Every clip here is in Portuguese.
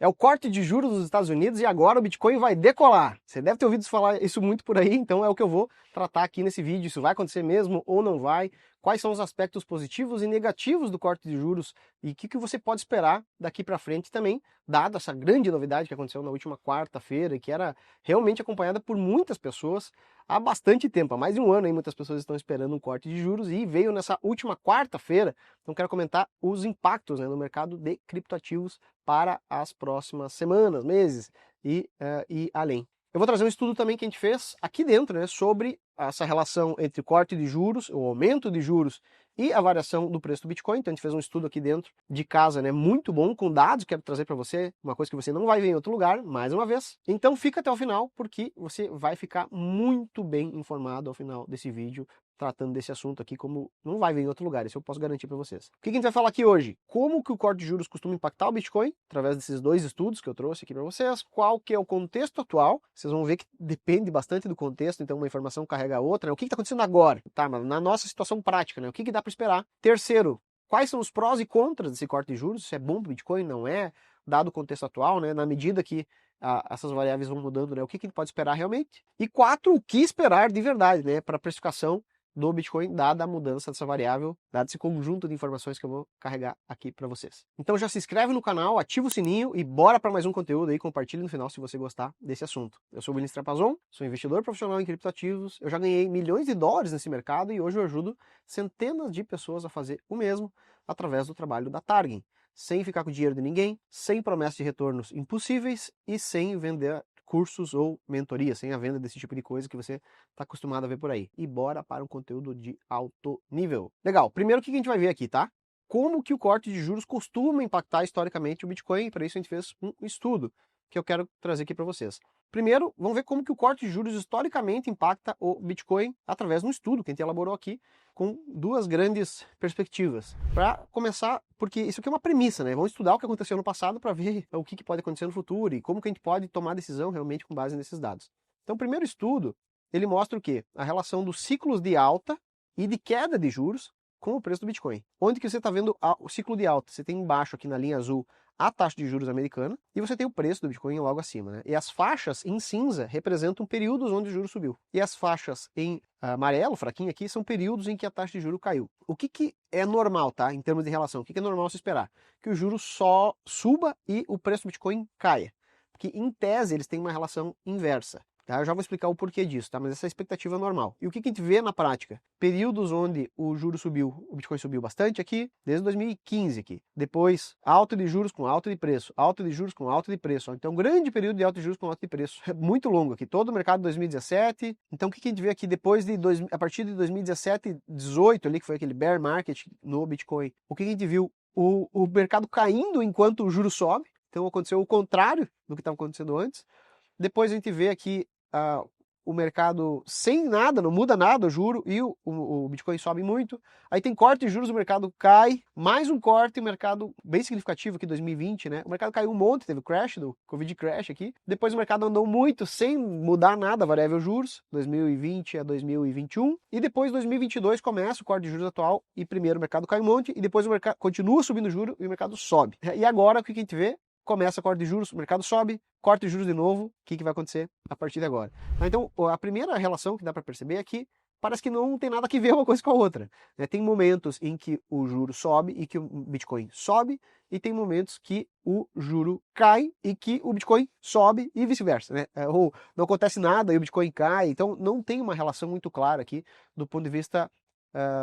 É o corte de juros dos Estados Unidos e agora o Bitcoin vai decolar. Você deve ter ouvido falar isso muito por aí, então é o que eu vou tratar aqui nesse vídeo. Isso vai acontecer mesmo ou não vai? Quais são os aspectos positivos e negativos do corte de juros e o que você pode esperar daqui para frente também, dada essa grande novidade que aconteceu na última quarta-feira e que era realmente acompanhada por muitas pessoas há bastante tempo, há mais de um ano aí muitas pessoas estão esperando um corte de juros e veio nessa última quarta-feira. Então quero comentar os impactos, no mercado de criptoativos para as próximas semanas, meses e além. Eu vou trazer um estudo também que a gente fez aqui dentro, sobre essa relação entre corte de juros, o aumento de juros e a variação do preço do Bitcoin. Então a gente fez um estudo aqui dentro de casa, muito bom, com dados, quero trazer para você, uma coisa que você não vai ver em outro lugar, mais uma vez. Então fica até o final, porque você vai ficar muito bem informado ao final desse vídeo, tratando desse assunto aqui, como não vai ver em outro lugar, isso eu posso garantir para vocês. O que a gente vai falar aqui hoje? Como que o corte de juros costuma impactar o Bitcoin, através desses dois estudos que eu trouxe aqui para vocês, qual que é o contexto atual, vocês vão ver que depende bastante do contexto, então uma informação carrega a outra, O que está acontecendo agora, tá? Mas na nossa situação prática, O que dá para esperar? Terceiro, quais são os prós e contras desse corte de juros? Isso é bom para o Bitcoin? Não é? Dado o contexto atual, na medida que essas variáveis vão mudando, o que a gente pode esperar realmente? E 4, o que esperar de verdade, para a precificação do Bitcoin, dada a mudança dessa variável, dado esse conjunto de informações que eu vou carregar aqui para vocês. Então já se inscreve no canal, ativa o sininho e bora para mais um conteúdo aí, compartilhe no final se você gostar desse assunto. Eu sou o Vinícius Trapazon, sou investidor profissional em criptoativos, eu já ganhei milhões de dólares nesse mercado e hoje eu ajudo centenas de pessoas a fazer o mesmo através do trabalho da Target, sem ficar com o dinheiro de ninguém, sem promessa de retornos impossíveis e sem vender cursos ou mentoria, sem a venda desse tipo de coisa que você está acostumado a ver por aí. E bora para um conteúdo de alto nível. Legal, primeiro o que a gente vai ver aqui, tá? Como que o corte de juros costuma impactar historicamente o Bitcoin, para isso a gente fez um estudo que eu quero trazer aqui para vocês. Primeiro, vamos ver como que o corte de juros historicamente impacta o Bitcoin através de um estudo que a gente elaborou aqui com duas grandes perspectivas. Para começar, porque isso aqui é uma premissa, Vamos estudar o que aconteceu no passado para ver o que pode acontecer no futuro e como que a gente pode tomar decisão realmente com base nesses dados. Então, o primeiro estudo, ele mostra o quê? A relação dos ciclos de alta e de queda de juros com o preço do Bitcoin. Onde que você está vendo o ciclo de alta? Você tem embaixo aqui na linha azul a taxa de juros americana e você tem o preço do Bitcoin logo acima, E as faixas em cinza representam períodos onde o juro subiu. E as faixas em amarelo, fraquinho aqui, são períodos em que a taxa de juros caiu. O que é normal, tá? Em termos de relação, o que é normal se esperar? Que o juro só suba e o preço do Bitcoin caia. Porque em tese eles têm uma relação inversa. Tá? Eu já vou explicar o porquê disso, tá? Mas essa é a expectativa normal. E o que a gente vê na prática? Períodos onde o juro subiu, o Bitcoin subiu bastante aqui, desde 2015 aqui. Depois, alta de juros com alta de preço, alta de juros com alta de preço. Então, grande período de alta de juros com alta de preço. É muito longo aqui, todo o mercado de 2017. Então, o que a gente vê aqui depois a partir de 2017, 18 ali, que foi aquele bear market no Bitcoin. O que a gente viu? O mercado caindo enquanto o juro sobe. Então, aconteceu o contrário do que estava acontecendo antes. Depois a gente vê aqui o mercado sem nada, não muda nada o juro e o Bitcoin sobe muito. Aí tem corte de juros, o mercado cai, mais um corte, o mercado bem significativo aqui 2020, O mercado caiu um monte, teve o crash do Covid crash aqui. Depois o mercado andou muito sem mudar nada a variável juros, 2020 a 2021. E depois 2022 começa o corte de juros atual e primeiro o mercado cai um monte e depois o mercado continua subindo o juro e o mercado sobe. E agora o que a gente vê? Começa corte de juros, o mercado sobe, corte de juros de novo, o que vai acontecer a partir de agora? Então, a primeira relação que dá para perceber é que parece que não tem nada a ver uma coisa com a outra. Tem momentos em que o juro sobe e que o Bitcoin sobe, e tem momentos que o juro cai e que o Bitcoin sobe e vice-versa. Ou não acontece nada e o Bitcoin cai, então não tem uma relação muito clara aqui do ponto de vista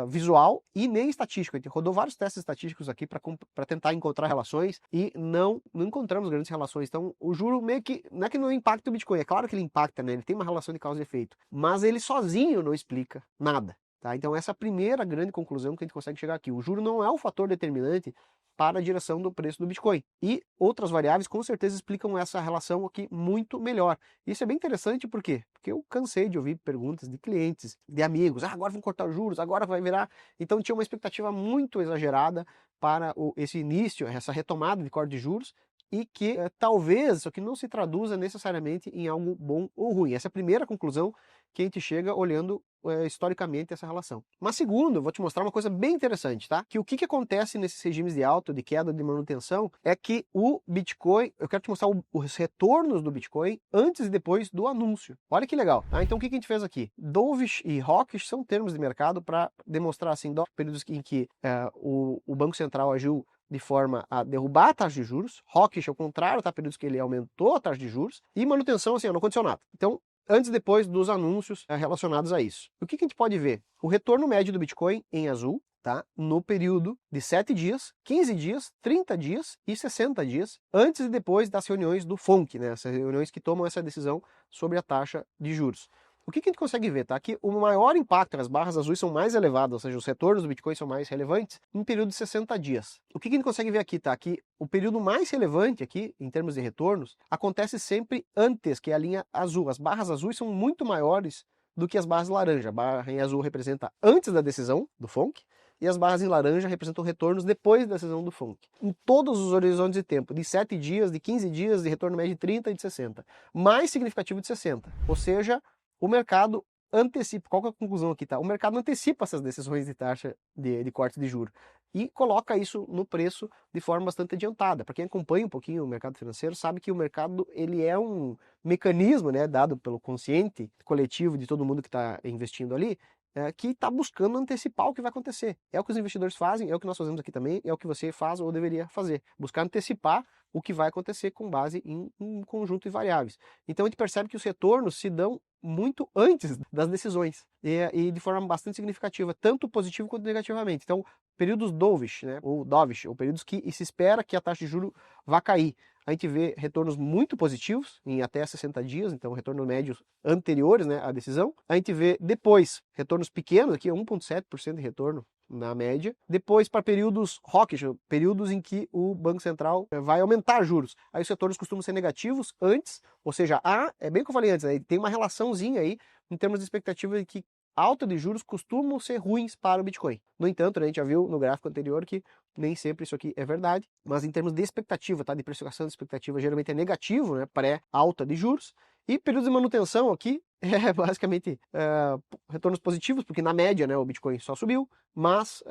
visual e nem estatístico. A gente rodou vários testes estatísticos aqui para tentar encontrar relações e não encontramos grandes relações. Então o juro meio que não é que não impacta o Bitcoin, é claro que ele impacta, Ele tem uma relação de causa e efeito, mas ele sozinho não explica nada. Tá? Então essa é a primeira grande conclusão que a gente consegue chegar aqui. O juro não é o fator determinante para a direção do preço do Bitcoin. E outras variáveis com certeza explicam essa relação aqui muito melhor. Isso é bem interessante, por quê? Porque eu cansei de ouvir perguntas de clientes, de amigos, agora vão cortar os juros, agora vai virar. Então tinha uma expectativa muito exagerada para esse início, essa retomada de corte de juros, e que talvez isso aqui não se traduza necessariamente em algo bom ou ruim. Essa é a primeira conclusão que a gente chega olhando historicamente essa relação. Mas segundo, eu vou te mostrar uma coisa bem interessante, tá? Que o que acontece nesses regimes de alta, de queda, de manutenção, é que o Bitcoin, eu quero te mostrar os retornos do Bitcoin antes e depois do anúncio. Olha que legal, tá? Então o que a gente fez aqui? Dovish e hawkish são termos de mercado para demonstrar assim, períodos em que o Banco Central agiu de forma a derrubar a taxa de juros, hawkish ao contrário, tá? Períodos que ele aumentou a taxa de juros, e manutenção assim, no condicionado. Então, antes e depois dos anúncios relacionados a isso. O que a gente pode ver? O retorno médio do Bitcoin em azul, tá? No período de 7 dias, 15 dias, 30 dias e 60 dias, antes e depois das reuniões do FONC, né? Essas reuniões que tomam essa decisão sobre a taxa de juros. O que a gente consegue ver, tá? Que o maior impacto, as barras azuis são mais elevadas, ou seja, os retornos do Bitcoin são mais relevantes em período de 60 dias. O que a gente consegue ver aqui, tá? Que o período mais relevante aqui, em termos de retornos, acontece sempre antes, que é a linha azul. As barras azuis são muito maiores do que as barras laranja. A barra em azul representa antes da decisão do FONC, e as barras em laranja representam retornos depois da decisão do FONC. Em todos os horizontes de tempo, de 7 dias, de 15 dias, de retorno médio de 30 e de 60. Mais significativo de 60. Ou seja, o mercado antecipa, qual que é a conclusão aqui, tá? O mercado antecipa essas decisões de taxa de corte de juros e coloca isso no preço de forma bastante adiantada. Para quem acompanha um pouquinho o mercado financeiro, sabe que o mercado ele é um mecanismo, né, dado pelo consciente coletivo de todo mundo que está investindo ali, que está buscando antecipar o que vai acontecer. É o que os investidores fazem, é o que nós fazemos aqui também, é o que você faz ou deveria fazer. Buscar antecipar o que vai acontecer com base em um conjunto de variáveis. Então a gente percebe que os retornos se dão muito antes das decisões e de forma bastante significativa, tanto positivo quanto negativamente. Então, períodos dovish, né, ou dovish, ou períodos que se espera que a taxa de juros vá cair. A gente vê retornos muito positivos em até 60 dias, então retornos médios anteriores, né, à decisão. A gente vê depois retornos pequenos, aqui 1,7% de retorno na média. Depois para períodos hawkish, períodos em que o Banco Central vai aumentar juros. Aí os retornos costumam ser negativos antes, ou seja, é bem o que eu falei antes, né, tem uma relaçãozinha aí em termos de expectativa de que alta de juros costumam ser ruins para o Bitcoin. No entanto, né, a gente já viu no gráfico anterior que nem sempre isso aqui é verdade, mas em termos de expectativa, tá, de precificação de expectativa, geralmente é negativo, né, pré-alta de juros. E períodos de manutenção aqui é basicamente retornos positivos, porque na média, né, o Bitcoin só subiu, mas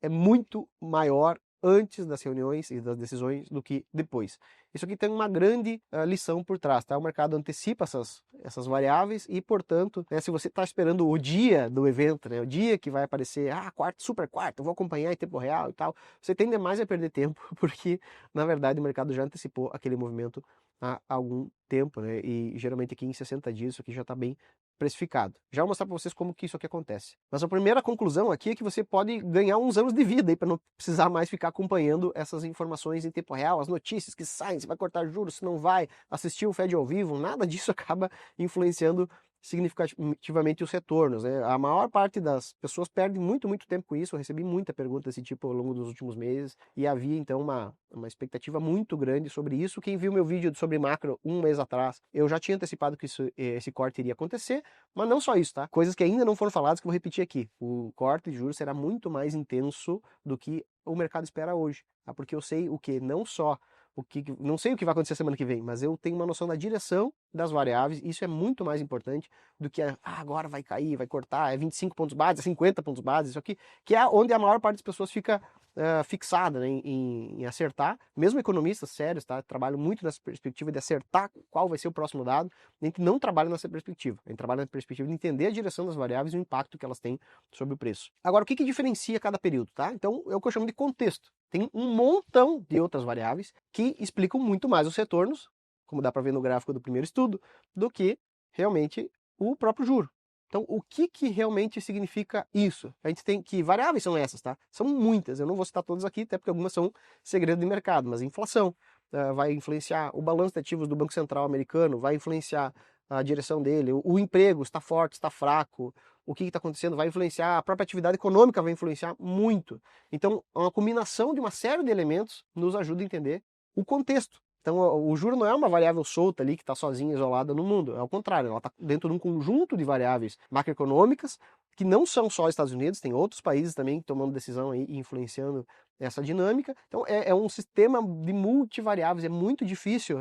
é muito maior antes das reuniões e das decisões do que depois. Isso aqui tem uma grande lição por trás, tá? O mercado antecipa essas variáveis e, portanto, né, se você está esperando o dia do evento, né, o dia que vai aparecer, super quarto, eu vou acompanhar em tempo real e tal, você tende mais a perder tempo, porque, na verdade, o mercado já antecipou aquele movimento há algum tempo, né? E geralmente aqui em 60 dias isso aqui já está bem precificado. Já vou mostrar para vocês como que isso aqui acontece. Mas a primeira conclusão aqui é que você pode ganhar uns anos de vida aí para não precisar mais ficar acompanhando essas informações em tempo real, as notícias que saem, se vai cortar juros, se não vai, assistir o Fed ao vivo, nada disso acaba influenciando significativamente os retornos, né? A maior parte das pessoas perde muito tempo com isso. Eu recebi muita pergunta desse tipo ao longo dos últimos meses e havia então uma expectativa muito grande sobre isso. Quem viu meu vídeo sobre macro um mês atrás, eu já tinha antecipado que esse corte iria acontecer, mas não só isso, tá? Coisas que ainda não foram faladas que eu vou repetir aqui. O corte de juros será muito mais intenso do que o mercado espera hoje, tá? Porque eu sei o que não só não sei o que vai acontecer semana que vem, mas eu tenho uma noção da direção das variáveis. Isso é muito mais importante do que agora vai cair, vai cortar, é 25 pontos base, é 50 pontos base, isso aqui, que é onde a maior parte das pessoas fica fixada, né, em acertar. Mesmo economistas sérios, tá, trabalham muito nessa perspectiva de acertar qual vai ser o próximo dado. A gente não trabalha nessa perspectiva, a gente trabalha na perspectiva de entender a direção das variáveis e o impacto que elas têm sobre o preço. Agora, o que diferencia cada período, tá? Então, é o que eu chamo de contexto. Tem um montão de outras variáveis que explicam muito mais os retornos, como dá para ver no gráfico do primeiro estudo, do que realmente o próprio juro. Então, o que realmente significa isso? A gente tem que variáveis são essas, tá? São muitas, eu não vou citar todas aqui, até porque algumas são segredo de mercado, mas a inflação vai influenciar, o balanço de ativos do Banco Central americano vai influenciar a direção dele, o emprego está forte, está fraco, o que está acontecendo vai influenciar, a própria atividade econômica vai influenciar muito. Então, uma combinação de uma série de elementos nos ajuda a entender o contexto. Então, o juro não é uma variável solta ali que está sozinha, isolada no mundo. É ao contrário, ela está dentro de um conjunto de variáveis macroeconômicas que não são só Estados Unidos, tem outros países também tomando decisão aí e influenciando essa dinâmica. Então é um sistema de multivariáveis, é muito difícil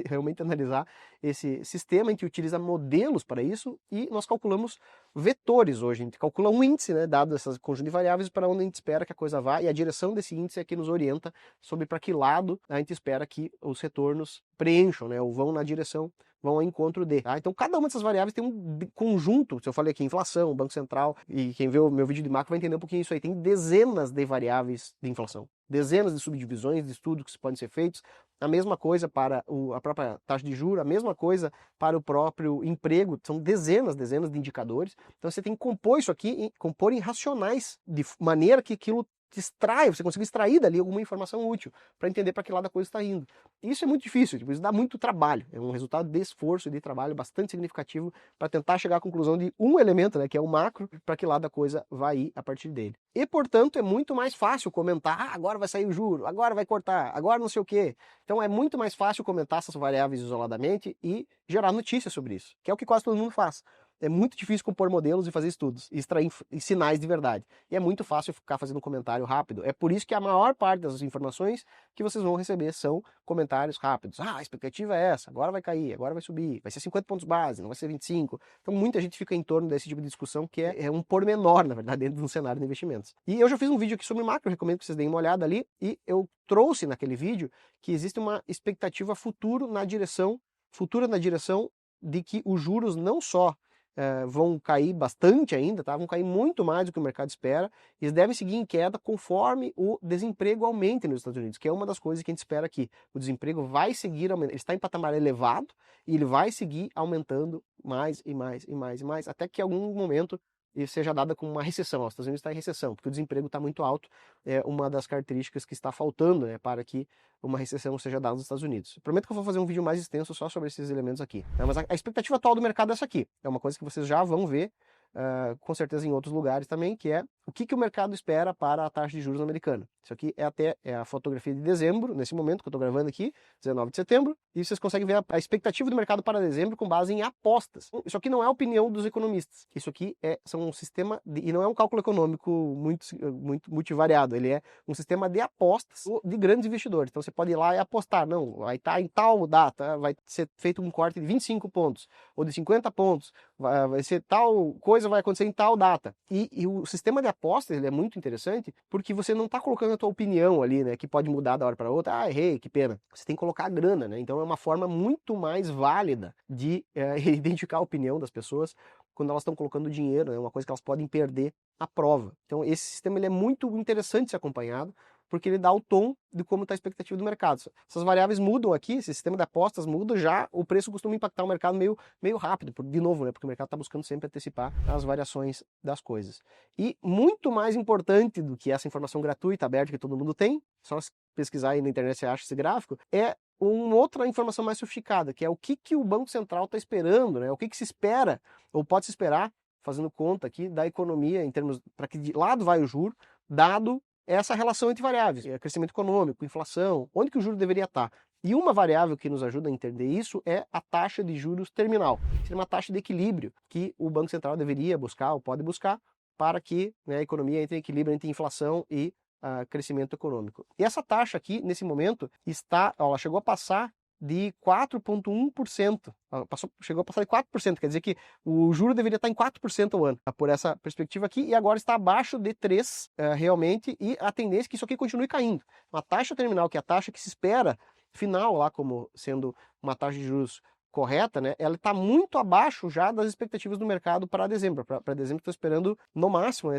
realmente analisar esse sistema. A gente utiliza modelos para isso e nós calculamos vetores hoje. A gente calcula um índice, né, dado esse conjunto de variáveis, para onde a gente espera que a coisa vá, e a direção desse índice é que nos orienta sobre para que lado a gente espera que os retornos preencham, né, ou vão na direção, vão ao encontro de. Tá? Então cada uma dessas variáveis tem um conjunto, se eu falei aqui inflação, Banco Central, e quem vê o meu vídeo de macro vai entender um pouquinho isso aí, tem dezenas de variáveis de inflação, dezenas de subdivisões de estudos que podem ser feitos, a mesma coisa para a própria taxa de juros, a mesma coisa para o próprio emprego, são dezenas de indicadores, então você tem que compor isso aqui, compor em racionais, de maneira que aquilo te extrai, você consiga extrair dali alguma informação útil para entender para que lado a coisa está indo. Isso é muito difícil, tipo, isso dá muito trabalho, é um resultado de esforço e de trabalho bastante significativo para tentar chegar à conclusão de um elemento, né, que é o macro, para que lado a coisa vai ir a partir dele. E, portanto, é muito mais fácil comentar, agora vai sair o juro, agora vai cortar, agora não sei o quê. Então é muito mais fácil comentar essas variáveis isoladamente e gerar notícias sobre isso, que é o que quase todo mundo faz. É muito difícil compor modelos e fazer estudos, e extrair sinais de verdade. E é muito fácil ficar fazendo um comentário rápido. É por isso que a maior parte das informações que vocês vão receber são comentários rápidos. Ah, a expectativa é essa, agora vai cair, agora vai subir, vai ser 50 pontos base, não vai ser 25. Então muita gente fica em torno desse tipo de discussão que é um pormenor, na verdade, dentro de um cenário de investimentos. E eu já fiz um vídeo aqui sobre macro, eu recomendo que vocês deem uma olhada ali, e eu trouxe naquele vídeo que existe uma expectativa futura na direção de que os juros não só vão cair bastante ainda, tá? Vão cair muito mais do que o mercado espera, e eles devem seguir em queda conforme o desemprego aumente nos Estados Unidos, que é uma das coisas que a gente espera aqui. O desemprego vai seguir aumentando, ele está em patamar elevado, e ele vai seguir aumentando mais e mais e mais e mais, até que em algum momento ele seja dada como uma recessão. Os Estados Unidos está em recessão, porque o desemprego está muito alto, é uma das características que está faltando, né, para que uma recessão seja dada nos Estados Unidos. Eu prometo que eu vou fazer um vídeo mais extenso só sobre esses elementos aqui. Né? Mas a expectativa atual do mercado é essa aqui. É uma coisa que vocês já vão ver, com certeza em outros lugares também, que é o que o mercado espera para a taxa de juros americana. Isso aqui é a fotografia de dezembro, nesse momento que eu estou gravando aqui, 19 de setembro, e vocês conseguem ver a expectativa do mercado para dezembro com base em apostas. Isso aqui não é a opinião dos economistas. Isso aqui são um sistema, e não é um cálculo econômico muito multivariado, ele é um sistema de apostas de grandes investidores. Então você pode ir lá e apostar, não, vai estar em tal data, vai ser feito um corte de 25 pontos, ou de 50 pontos, vai ser tal coisa, vai acontecer em tal data. E o sistema de apostas, ele é muito interessante, porque você não está colocando a tua opinião ali, né, que pode mudar da hora para outra. Ah, errei, que pena. Você tem que colocar a grana, né? Então é uma forma muito mais válida de identificar a opinião das pessoas quando elas estão colocando dinheiro, é uma coisa que elas podem perder a prova. Então esse sistema ele é muito interessante de ser acompanhado, porque ele dá o tom de como está a expectativa do mercado. Essas variáveis mudam aqui, esse sistema de apostas muda, já o preço costuma impactar o mercado meio rápido, de novo, né, porque o mercado está buscando sempre antecipar as variações das coisas. E muito mais importante do que essa informação gratuita, aberta, que todo mundo tem, só se pesquisar aí na internet você acha esse gráfico, é uma outra informação mais sofisticada, que é o que o Banco Central está esperando, né, o que se espera, ou pode se esperar, fazendo conta aqui da economia, em termos, para que de lado vai o juro, dado essa relação entre variáveis, crescimento econômico, inflação, onde que o juro deveria estar. E uma variável que nos ajuda a entender isso é a taxa de juros terminal. Seria uma taxa de equilíbrio que o Banco Central deveria buscar, ou pode buscar, para que, né, a economia entre em equilíbrio entre inflação e crescimento econômico. E essa taxa aqui, nesse momento, ela chegou a passar de 4,1%. Chegou a passar de 4%, quer dizer que o juro deveria estar em 4% ao ano, por essa perspectiva aqui, e agora está abaixo de 3% realmente, e a tendência é que isso aqui continue caindo. Uma taxa terminal, que é a taxa que se espera final lá como sendo uma taxa de juros correta, né, ela está muito abaixo já das expectativas do mercado para dezembro. Para dezembro estou esperando no máximo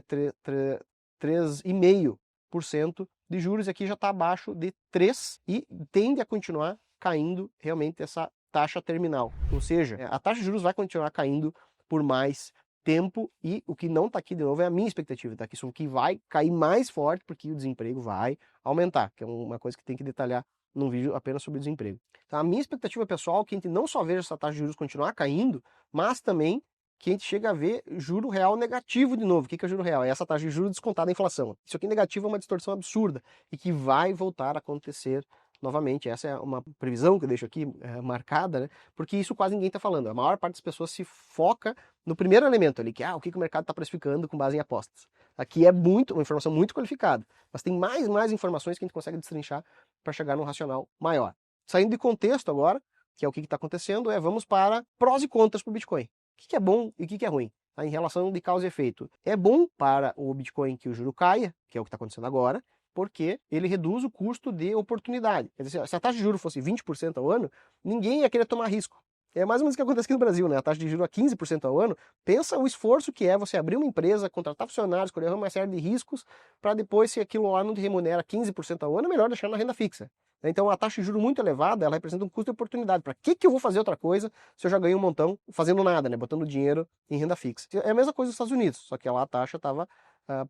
3,5% de juros, e aqui já está abaixo de 3% e tende a continuar caindo realmente essa taxa terminal. Ou seja, a taxa de juros vai continuar caindo por mais tempo, e o que não está aqui de novo é a minha expectativa, tá? Que isso aqui vai cair mais forte porque o desemprego vai aumentar, que é uma coisa que tem que detalhar num vídeo apenas sobre desemprego. Então a minha expectativa pessoal é que a gente não só veja essa taxa de juros continuar caindo, mas também que a gente chega a ver juro real negativo de novo. O que é juro real? É essa taxa de juros descontada da inflação. Isso aqui negativo é uma distorção absurda e que vai voltar a acontecer novamente, essa é uma previsão que eu deixo aqui marcada, né? Porque isso quase ninguém está falando. A maior parte das pessoas se foca no primeiro elemento ali, que é o que o mercado está precificando com base em apostas. Aqui é uma informação muito qualificada, mas tem mais informações que a gente consegue destrinchar para chegar num racional maior. Saindo de contexto agora, que é o que está acontecendo, vamos para prós e contras para o Bitcoin. O que é bom e o que é ruim? Tá? Em relação de causa e efeito. É bom para o Bitcoin que o juro caia, que é o que está acontecendo agora, porque ele reduz o custo de oportunidade. Quer dizer, se a taxa de juros fosse 20% ao ano, ninguém ia querer tomar risco. É mais ou menos o que acontece aqui no Brasil, né? A taxa de juros a 15% ao ano. Pensa o esforço que é você abrir uma empresa, contratar funcionários, correr uma série de riscos, para depois, se aquilo lá não te remunera 15% ao ano, é melhor deixar na renda fixa. Então a taxa de juros muito elevada, ela representa um custo de oportunidade. Para que eu vou fazer outra coisa se eu já ganho um montão fazendo nada, né? Botando dinheiro em renda fixa. É a mesma coisa nos Estados Unidos, só que lá a taxa estava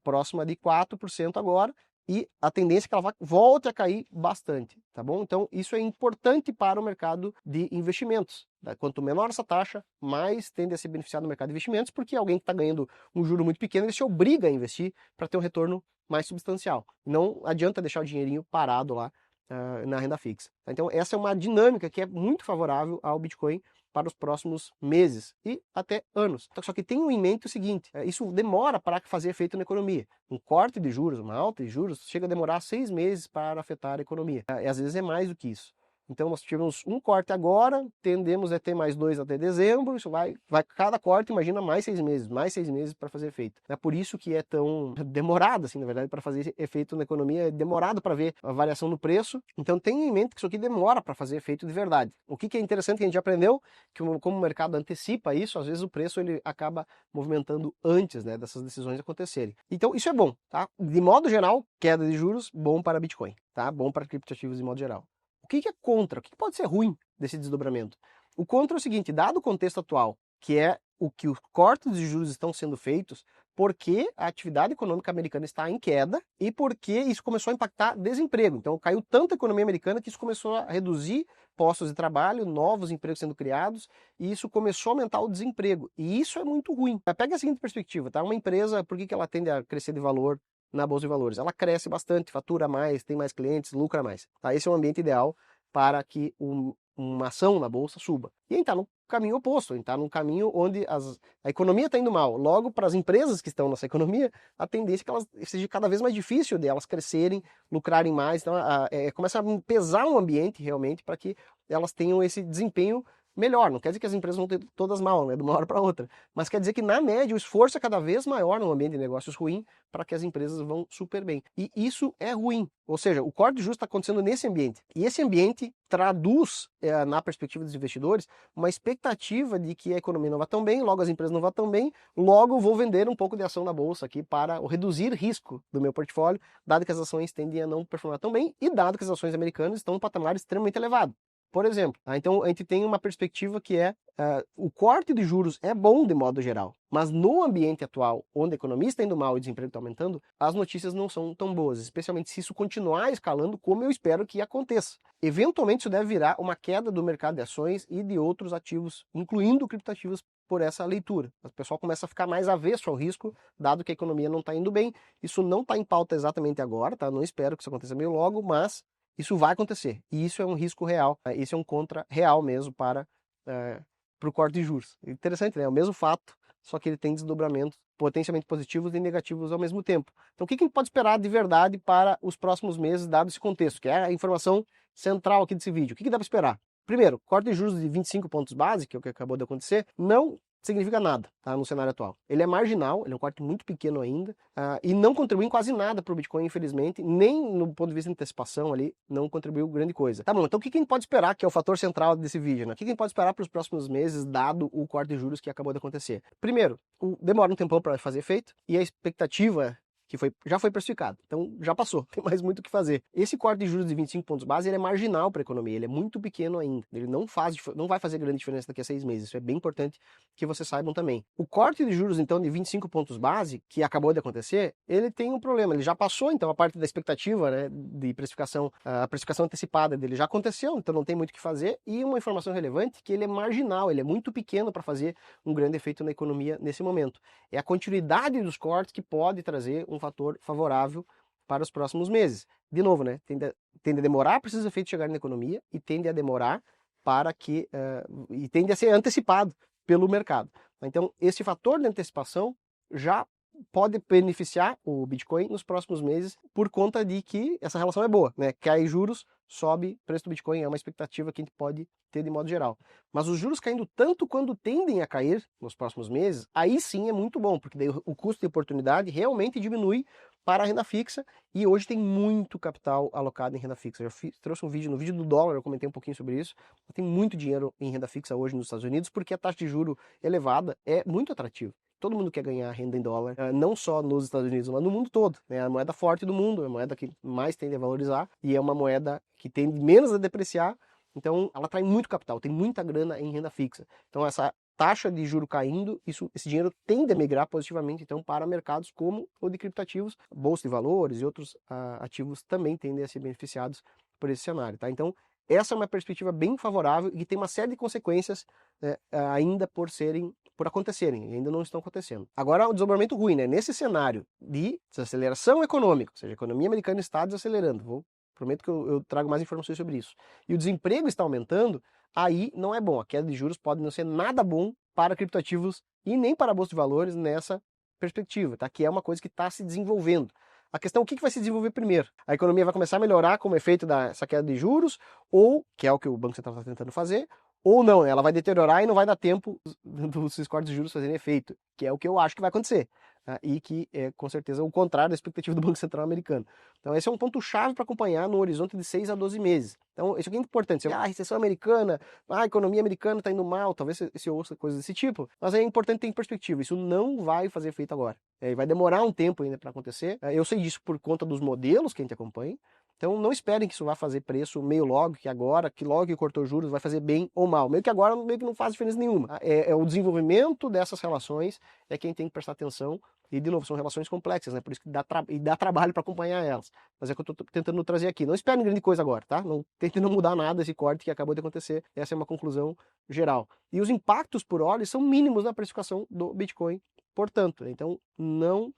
próxima de 4% agora, e a tendência é que ela volte a cair bastante, tá bom? Então isso é importante para o mercado de investimentos. Quanto menor essa taxa, mais tende a ser beneficiado no mercado de investimentos, porque alguém que está ganhando um juro muito pequeno, ele se obriga a investir para ter um retorno mais substancial. Não adianta deixar o dinheirinho parado lá na renda fixa. Então essa é uma dinâmica que é muito favorável ao Bitcoin para os próximos meses e até anos. Só que tenham em mente o seguinte, isso demora para fazer efeito na economia. Um corte de juros, uma alta de juros, chega a demorar 6 meses para afetar a economia. E às vezes é mais do que isso. Então nós tivemos um corte agora, tendemos a ter mais 2 até dezembro, isso vai cada corte, imagina, mais 6 meses para fazer efeito. É por isso que é tão demorado, assim, na verdade, para fazer efeito na economia, é demorado para ver a variação no preço. Então tenha em mente que isso aqui demora para fazer efeito de verdade. O que é interessante que a gente aprendeu, que como o mercado antecipa isso, às vezes o preço ele acaba movimentando antes, né, dessas decisões acontecerem. Então isso é bom, tá? De modo geral, queda de juros, bom para Bitcoin, tá? Bom para criptoativos de modo geral. O que é contra? O que pode ser ruim desse desdobramento? O contra é o seguinte, dado o contexto atual, que é o que os cortes de juros estão sendo feitos, porque a atividade econômica americana está em queda e porque isso começou a impactar desemprego. Então caiu tanto a economia americana que isso começou a reduzir postos de trabalho, novos empregos sendo criados, e isso começou a aumentar o desemprego. E isso é muito ruim. Pega a seguinte perspectiva, tá? Uma empresa, por que ela tende a crescer de valor na Bolsa de Valores? Ela cresce bastante, fatura mais, tem mais clientes, lucra mais. Tá? Esse é o ambiente ideal para que uma ação na Bolsa suba. E a gente está no caminho oposto, a gente está num caminho onde a economia está indo mal. Logo, para as empresas que estão nessa economia, a tendência é que elas seja cada vez mais difícil de elas crescerem, lucrarem mais. Então, começa a pesar o ambiente realmente para que elas tenham esse desempenho melhor. Não quer dizer que as empresas vão ter todas mal, né, de uma hora para outra, mas quer dizer que na média o esforço é cada vez maior no ambiente de negócios ruim para que as empresas vão super bem. E isso é ruim, ou seja, o corte de juros está acontecendo nesse ambiente. E esse ambiente traduz, na perspectiva dos investidores, uma expectativa de que a economia não vai tão bem, logo as empresas não vão tão bem, logo vou vender um pouco de ação na bolsa aqui para reduzir risco do meu portfólio, dado que as ações tendem a não performar tão bem e dado que as ações americanas estão em um patamar extremamente elevado. Por exemplo, então a gente tem uma perspectiva que o corte de juros é bom de modo geral, mas no ambiente atual, onde a economia está indo mal e o desemprego está aumentando, as notícias não são tão boas, especialmente se isso continuar escalando como eu espero que aconteça. Eventualmente isso deve virar uma queda do mercado de ações e de outros ativos, incluindo criptoativos, por essa leitura. O pessoal começa a ficar mais avesso ao risco, dado que a economia não está indo bem. Isso não está em pauta exatamente agora, tá? Não espero que isso aconteça meio logo, mas isso vai acontecer, e isso é um risco real, isso é um contra real mesmo para o corte de juros. Interessante, né? É o mesmo fato, só que ele tem desdobramentos potencialmente positivos e negativos ao mesmo tempo. Então o que a gente pode esperar de verdade para os próximos meses, dado esse contexto, que é a informação central aqui desse vídeo? O que dá para esperar? Primeiro, corte de juros de 25 pontos base, que é o que acabou de acontecer, não significa nada, tá, no cenário atual. Ele é marginal, ele é um corte muito pequeno ainda, e não contribui em quase nada para o Bitcoin, infelizmente, nem no ponto de vista de antecipação ali, não contribuiu grande coisa. Tá bom, então o que a gente pode esperar, que é o fator central desse vídeo, né? O que a gente pode esperar para os próximos meses, dado o corte de juros que acabou de acontecer? Primeiro, demora um tempão para fazer efeito, e a expectativa que já foi precificado, então já passou, tem mais muito o que fazer. Esse corte de juros de 25 pontos base ele é marginal para a economia, ele é muito pequeno ainda, ele não vai fazer grande diferença daqui a 6 meses, isso é bem importante que vocês saibam também. O corte de juros então de 25 pontos base, que acabou de acontecer, ele tem um problema, ele já passou então a parte da expectativa, né, de precificação, a precificação antecipada dele já aconteceu, então não tem muito o que fazer, e uma informação relevante que ele é marginal, ele é muito pequeno para fazer um grande efeito na economia nesse momento. É a continuidade dos cortes que pode trazer um fator favorável para os próximos meses. De novo, né? Tende a demorar para esses efeitos chegarem na economia e tende a demorar para que e tende a ser antecipado pelo mercado. Então, esse fator de antecipação já pode beneficiar o Bitcoin nos próximos meses por conta de que essa relação é boa, né? Cai juros, sobe preço do Bitcoin, é uma expectativa que a gente pode ter de modo geral. Mas os juros caindo tanto quando tendem a cair nos próximos meses, aí sim é muito bom, porque daí o custo de oportunidade realmente diminui para a renda fixa, e hoje tem muito capital alocado em renda fixa. Eu trouxe um vídeo, no vídeo do dólar eu comentei um pouquinho sobre isso. Tem muito dinheiro em renda fixa hoje nos Estados Unidos, porque a taxa de juro elevada é muito atrativa. Todo mundo quer ganhar renda em dólar, não só nos Estados Unidos, mas no mundo todo. É a moeda forte do mundo, é a moeda que mais tende a valorizar e é uma moeda que tende menos a depreciar. Então, ela atrai muito capital, tem muita grana em renda fixa. Então, essa taxa de juro caindo, esse dinheiro tende a migrar positivamente então para mercados como o de criptoativos, bolsa de valores e outros ativos também tendem a ser beneficiados por esse cenário, tá? Então, essa é uma perspectiva bem favorável e que tem uma série de consequências, né, ainda por acontecerem, ainda não estão acontecendo. Agora, o desdobramento ruim, né? Nesse cenário de desaceleração econômica, ou seja, a economia americana está desacelerando, prometo que eu trago mais informações sobre isso, e o desemprego está aumentando, aí não é bom. A queda de juros pode não ser nada bom para criptoativos e nem para a bolsa de valores nessa perspectiva, tá? Que é uma coisa que está se desenvolvendo. A questão é o que vai se desenvolver primeiro? A economia vai começar a melhorar como efeito dessa queda de juros, ou, que é o que o Banco Central está tentando fazer, ou não, ela vai deteriorar e não vai dar tempo dos cortes de juros fazerem efeito, que é o que eu acho que vai acontecer, e que é com certeza o contrário da expectativa do Banco Central americano. Então esse é um ponto-chave para acompanhar no horizonte de 6 a 12 meses. Então isso aqui é importante. A recessão americana, a economia americana está indo mal, talvez você ouça coisas desse tipo, mas é importante ter em perspectiva, isso não vai fazer efeito agora. Vai demorar um tempo ainda para acontecer. Eu sei disso por conta dos modelos que a gente acompanha. Então não esperem que isso vá fazer preço meio logo, que logo que cortou juros vai fazer bem ou mal. Meio que agora meio que não faz diferença nenhuma. É o desenvolvimento dessas relações é quem tem que prestar atenção. E de novo, são relações complexas, né? Por isso que dá trabalho para acompanhar elas. Mas é o que eu estou tentando trazer aqui. Não esperem grande coisa agora, tá? Não tente não mudar nada esse corte que acabou de acontecer. Essa é uma conclusão geral. E os impactos por hora são mínimos na precificação do Bitcoin, portanto. Então não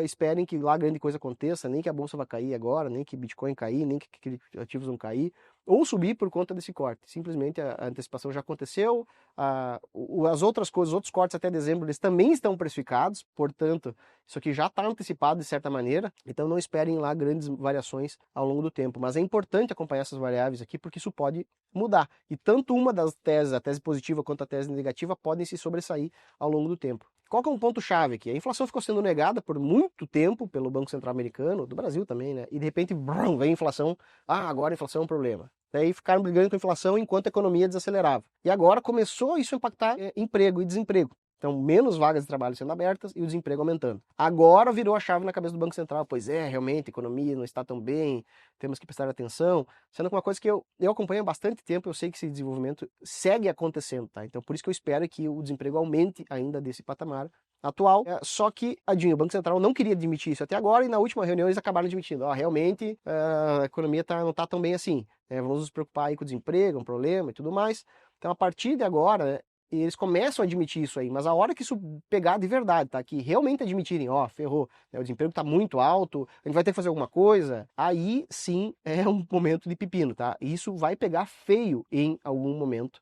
esperem que lá grande coisa aconteça, nem que a bolsa vai cair agora, nem que Bitcoin cair, nem que ativos vão cair, ou subir por conta desse corte. Simplesmente a antecipação já aconteceu, as outras coisas, os outros cortes até dezembro, eles também estão precificados, portanto, isso aqui já está antecipado de certa maneira, então não esperem lá grandes variações ao longo do tempo. Mas é importante acompanhar essas variáveis aqui, porque isso pode mudar. E tanto uma das teses, a tese positiva quanto a tese negativa, podem se sobressair ao longo do tempo. Qual que é um ponto-chave aqui? A inflação ficou sendo negada por muito tempo pelo Banco Central americano, do Brasil também, né? E de repente, brum, vem a inflação. Agora a inflação é um problema. Daí ficaram brigando com a inflação enquanto a economia desacelerava. E agora começou isso a impactar emprego e desemprego. Então, menos vagas de trabalho sendo abertas e o desemprego aumentando. Agora virou a chave na cabeça do Banco Central. Pois é, realmente, a economia não está tão bem, temos que prestar atenção. Sendo que uma coisa que eu acompanho há bastante tempo, eu sei que esse desenvolvimento segue acontecendo, tá? Então, por isso que eu espero que o desemprego aumente ainda desse patamar atual. Só que, adivinha, o Banco Central não queria admitir isso até agora e na última reunião eles acabaram admitindo. Realmente, a economia não está tão bem assim. Vamos nos preocupar aí com o desemprego, é um problema e tudo mais. Então, a partir de agora, eles começam a admitir isso aí, mas a hora que isso pegar de verdade, tá? Que realmente admitirem, ferrou, né? O desemprego tá muito alto, a gente vai ter que fazer alguma coisa, aí sim é um momento de pepino, tá? E isso vai pegar feio em algum momento.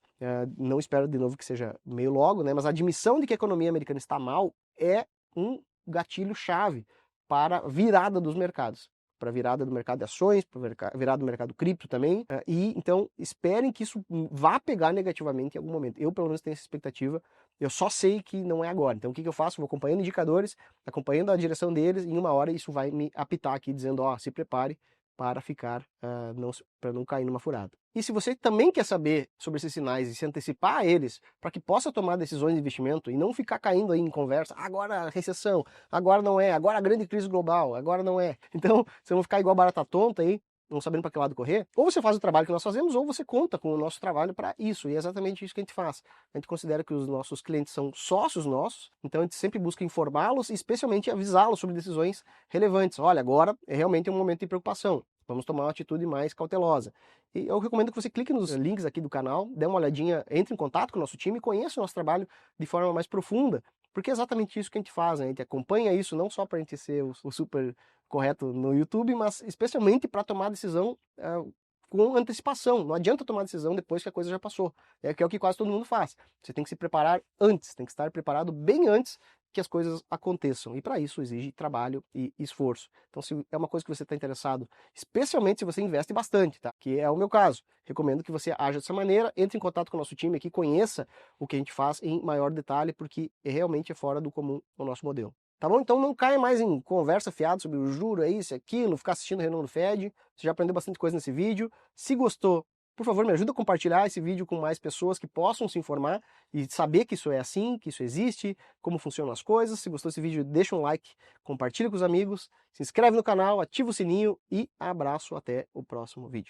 Não espero de novo que seja meio logo, né? Mas a admissão de que a economia americana está mal é um gatilho-chave para a virada dos mercados. Para a virada do mercado de ações, para a virada do mercado cripto também, e então esperem que isso vá pegar negativamente em algum momento. Eu pelo menos tenho essa expectativa, eu só sei que não é agora. Então o que eu faço? Vou acompanhando indicadores, acompanhando a direção deles, e em uma hora isso vai me apitar aqui, dizendo, se prepare para ficar, para não cair numa furada. E se você também quer saber sobre esses sinais e se antecipar a eles, para que possa tomar decisões de investimento e não ficar caindo aí em conversa, agora a recessão, agora não é, agora a grande crise global, agora não é. Então, você não ficar igual barata tonta aí, não sabendo para que lado correr, ou você faz o trabalho que nós fazemos, ou você conta com o nosso trabalho para isso, e é exatamente isso que a gente faz. A gente considera que os nossos clientes são sócios nossos, então a gente sempre busca informá-los e especialmente avisá-los sobre decisões relevantes. Olha, agora é realmente um momento de preocupação, vamos tomar uma atitude mais cautelosa. E eu recomendo que você clique nos links aqui do canal, dê uma olhadinha, entre em contato com o nosso time, conheça o nosso trabalho de forma mais profunda, porque é exatamente isso que a gente faz, né? A gente acompanha isso não só para a gente ser o super correto no YouTube, mas especialmente para tomar decisão com antecipação. Não adianta tomar decisão depois que a coisa já passou. Que é o que quase todo mundo faz. Você tem que se preparar antes, tem que estar preparado bem antes que as coisas aconteçam. E para isso exige trabalho e esforço. Então, se é uma coisa que você está interessado, especialmente se você investe bastante, tá? Que é o meu caso. Recomendo que você haja dessa maneira, entre em contato com o nosso time aqui, conheça o que a gente faz em maior detalhe, porque realmente é fora do comum o nosso modelo. Tá bom? Então não caia mais em conversa fiada sobre o juro, é isso, é aquilo, ficar assistindo reunião do Fed. Você já aprendeu bastante coisa nesse vídeo. Se gostou, por favor, me ajuda a compartilhar esse vídeo com mais pessoas que possam se informar e saber que isso é assim, que isso existe, como funcionam as coisas. Se gostou desse vídeo, deixa um like, compartilha com os amigos, se inscreve no canal, ativa o sininho e abraço até o próximo vídeo.